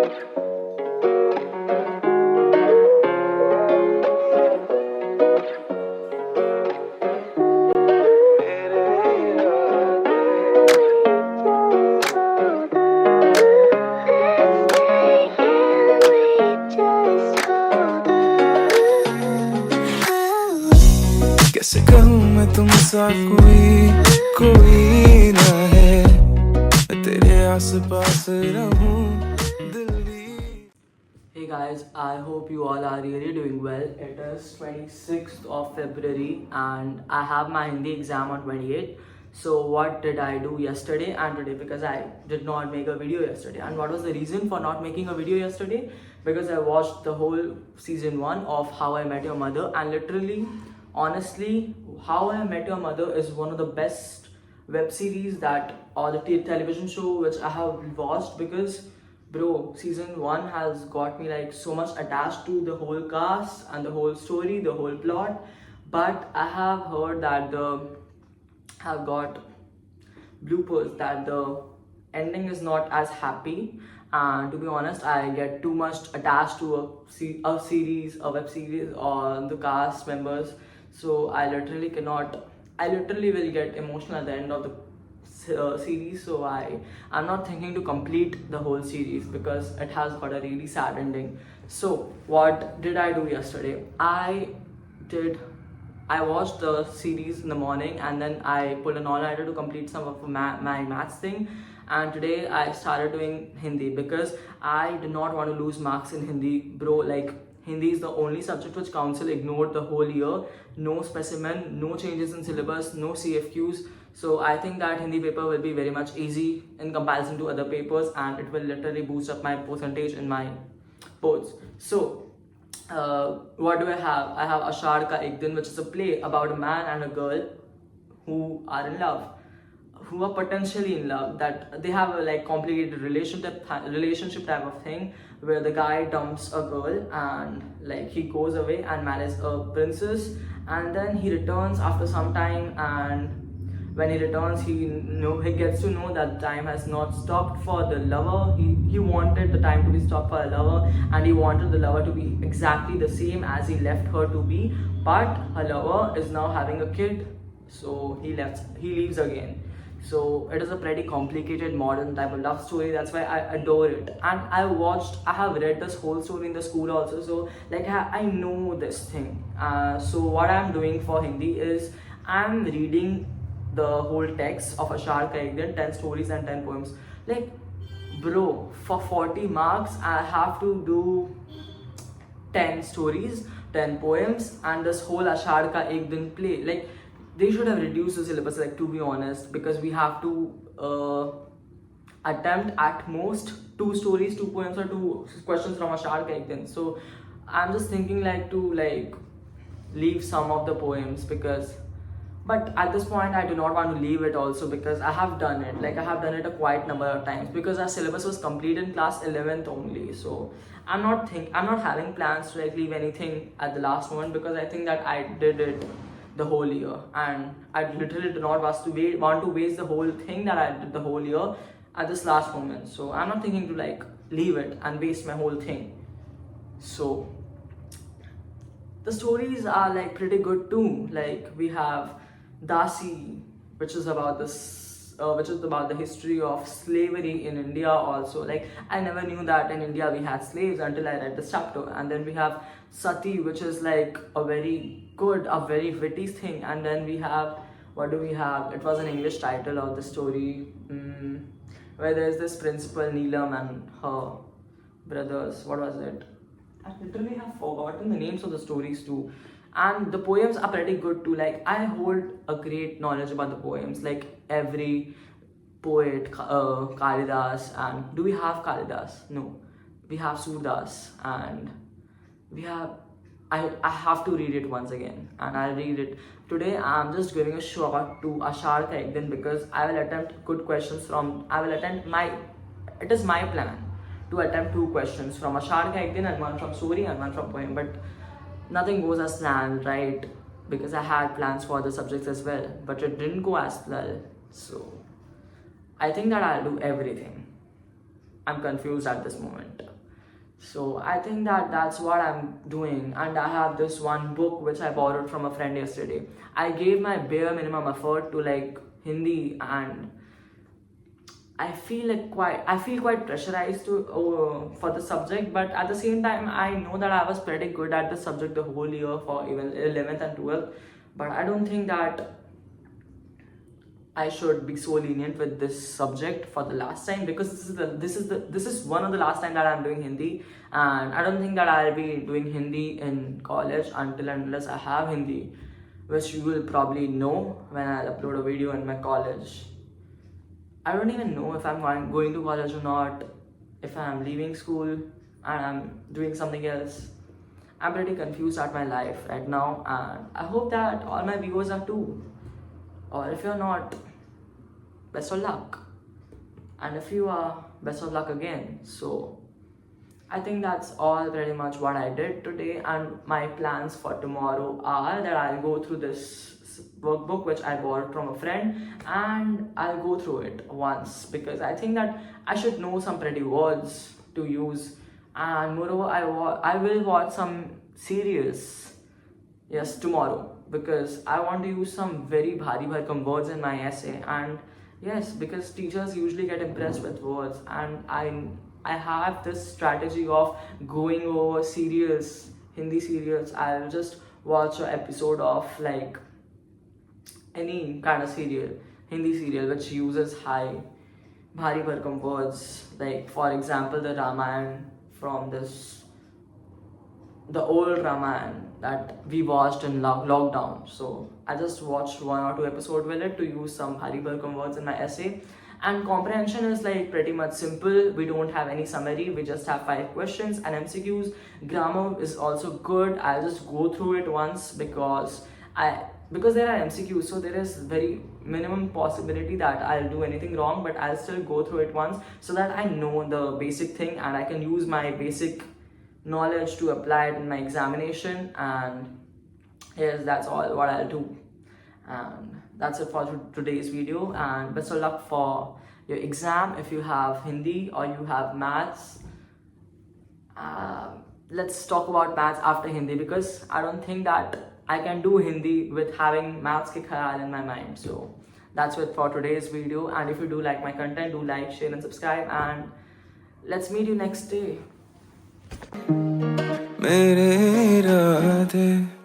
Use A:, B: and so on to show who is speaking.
A: कैसे कहूँ मैं तुमसा कोई ना है, मैं तेरे आस-पास रहूं दिल भी.
B: Hey guys, I hope you all are really doing well. It is 26th of February and I have my Hindi exam on 28th. So what did I do yesterday and today? Because I did not make a video yesterday. And what was the reason for not making a video yesterday? Because I watched the whole season 1 of How I Met Your Mother, and literally, honestly, How I Met Your Mother is one of the best web series that, or the television show which I have watched, because bro, season 1 has got me like so much attached to the whole cast and the whole story, the whole plot. But I have heard that have got bloopers that the ending is not as happy, and to be honest, I get too much attached to a series, a web series, or the cast members. So I literally will get emotional at the end of the series. So I'm not thinking to complete the whole series because it has got a really sad ending. So what did I do yesterday? I watched the series in the morning, and then I pulled an all-nighter to complete some of my maths thing. And today I started doing Hindi because I did not want to lose marks in Hindi, bro. Like, Hindi is the only subject which council ignored the whole year. No specimen, no changes in syllabus, no CFQs. So I think that Hindi paper will be very much easy in comparison to other papers, and it will literally boost up my percentage in my boards. So what do I have? I have Ashar Ka Ek Din, which is a play about a man and a girl who are in love, who are potentially in love, that they have a like complicated relationship type of thing, where the guy dumps a girl and like he goes away and marries a princess, and then he returns after some time, and when he returns, he gets to know that time has not stopped for the lover. He wanted the time to be stopped for a lover, and he wanted the lover to be exactly the same as he left her to be, but her lover is now having a kid, so he leaves again. So it is a pretty complicated modern type of love story. That's why I adore it. And I have read this whole story in the school also. So like I know this thing. So what I'm doing for Hindi is I'm reading the whole text of Ashar Ka Ek Din, 10 stories and 10 poems. Like, bro, for 40 marks, I have to do 10 stories, 10 poems, and this whole Ashar Ka Ek Din play. Like, they should have reduced the syllabus, like, to be honest, because we have to attempt at most 2 stories, 2 poems, or 2 questions from Ashar Ka Ek Din. So I'm just thinking like to like leave some of the poems, because but at this point I do not want to leave it also, because I have done it, like I have done it a quite number of times, because our syllabus was complete in class 11th only. So I'm not having plans to like leave anything at the last moment, because I think that I did it the whole year, and I literally do not want to waste the whole thing that I did the whole year at this last moment. So I'm not thinking to like leave it and waste my whole thing. So the stories are like pretty good too. Like we have Dasi, which is about the history of slavery in India also. Like I never knew that in India we had slaves until I read this chapter. And then we have Sati, which is like a very witty thing. And then we have, what do we have? It was an English title of the story, where there's this principal Neelam and her brothers. What was it? I literally have forgotten the names of the stories too. And the poems are pretty good too. Like I hold a great knowledge about the poems. Like every poet, Kalidas, and do we have Kalidas? No, we have Surdas, and we have. I have to read it once again, and I'll read it today. I'm just giving a shot to Ashar Ka Ek Din, because I will attempt good questions from. It is my plan to attempt 2 questions from Ashar Ka Ek Din, and 1 from story and 1 from poem. But nothing goes as planned, right? Because I had plans for the subjects as well, but it didn't go as well. So I think that I'll do everything. I'm confused at this moment. So I think that that's what I'm doing, and I have this one book which I borrowed from a friend yesterday. I gave my bare minimum effort to like Hindi, and I feel quite pressurized to for the subject, but at the same time I know that I was pretty good at the subject the whole year for even 11th and 12th. But I don't think that I should be so lenient with this subject for the last time, because this is one of the last time that I'm doing Hindi, and I don't think that I'll be doing Hindi in college until and unless I have Hindi, which you will probably know when I upload a video in my college. I don't even know if I'm going to college or not, if I'm leaving school and I'm doing something else. I'm pretty confused at my life right now, and I hope that all my viewers are too. Or if you're not, best of luck. And if you are, best of luck again. So I think that's all pretty much what I did today, and my plans for tomorrow are that I'll go through this workbook which I borrowed from a friend, and I'll go through it once, because I think that I should know some pretty words to use. And moreover, I will watch some series, yes, tomorrow, because I want to use some very bhari bharkam words in my essay. And yes, because teachers usually get impressed with words, and I have this strategy of going over serials, Hindi serials. I'll just watch an episode of like any kind of serial, Hindi serial which uses high bhari bharkam words, like for example the Ramayana from the old Ramayana that we watched in lockdown. So I just watched 1 or 2 episodes with it to use some bhari bharkam words in my essay. And comprehension is like pretty much simple. We don't have any summary, we just have 5 questions and MCQs. Grammar is also good. I'll just go through it once, because there are MCQs, so there is very minimum possibility that I'll do anything wrong, but I'll still go through it once so that I know the basic thing and I can use my basic knowledge to apply it in my examination. And yes, that's all what I'll do. And that's it for today's video, and best of luck for your exam if you have Hindi or you have maths. Let's talk about maths after Hindi, because I don't think that I can do Hindi with having maths ke khayal in my mind. So that's it for today's video, and if you do like my content, do like, share and subscribe, and let's meet you next day.
A: मेरे इरादे